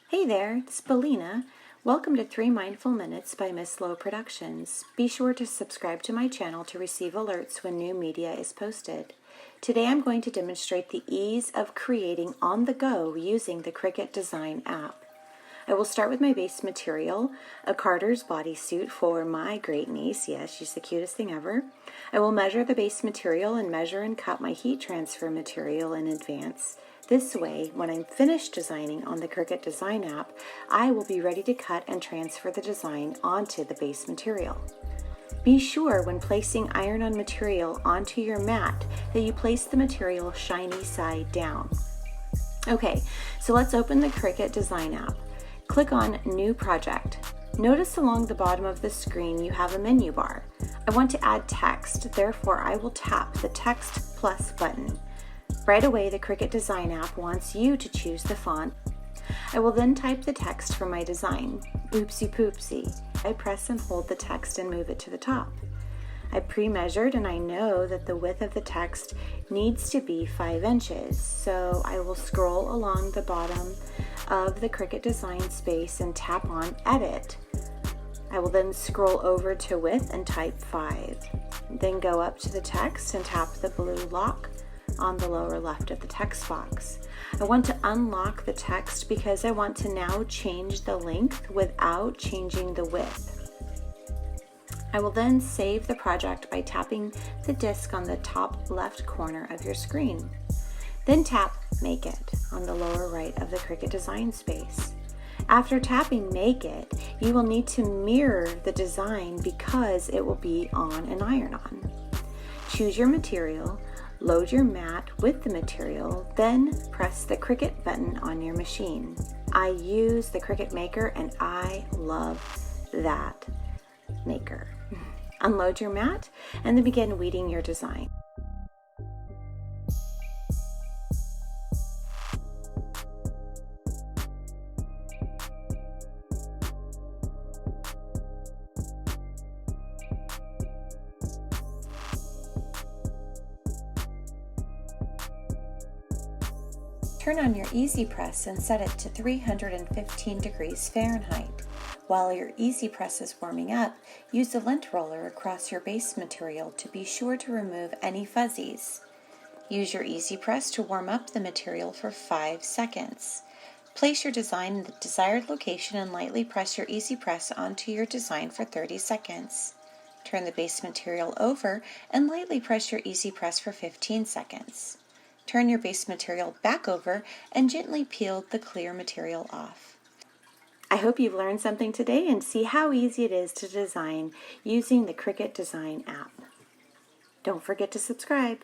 Hey there, it's Belina. Welcome to 3 Mindful Minutes by MsLo Productions. Be sure to subscribe to my channel to receive alerts when new media is posted. Today I'm going to demonstrate the ease of creating on the go using the Cricut Design App. I will start with my base material, a Carter's bodysuit for my great niece. Yes, she's the cutest thing ever. I will measure the base material and measure and cut my heat transfer material in advance. This way, when I'm finished designing on the Cricut Design App, I will be ready to cut and transfer the design onto the base material. Be sure when placing iron-on material onto your mat that you place the material shiny side down. Okay, so let's open the Cricut Design App. Click on New Project. Notice along the bottom of the screen you have a menu bar. I want to add text, therefore I will tap the Text Plus button. Right away, the Cricut Design App wants you to choose the font. I will then type the text for my design. Oopsie poopsie. I press and hold the text and move it to the top. I pre-measured and I know that the width of the text needs to be 5 inches, so I will scroll along the bottom of the Cricut Design space and tap on Edit. I will then scroll over to Width and type 5. Then go up to the text and tap the blue lock on the lower left of the text box. I want to unlock the text because I want to now change the length without changing the width. I will then save the project by tapping the disk on the top left corner of your screen. Then tap Make It on the lower right of the Cricut Design space. After tapping Make It, you will need to mirror the design because it will be on an iron-on. Choose your material, load your mat with the material, then press the Cricut button on your machine. I use the Cricut Maker and I love that maker. Unload your mat and then begin weeding your design. Turn on your EasyPress and set it to 315 degrees Fahrenheit. While your EasyPress is warming up, use the lint roller across your base material to be sure to remove any fuzzies. Use your EasyPress to warm up the material for 5 seconds. Place your design in the desired location and lightly press your EasyPress onto your design for 30 seconds. Turn the base material over and lightly press your EasyPress for 15 seconds. Turn your base material back over and gently peel the clear material off. I hope you've learned something today and see how easy it is to design using the Cricut Design App. Don't forget to subscribe.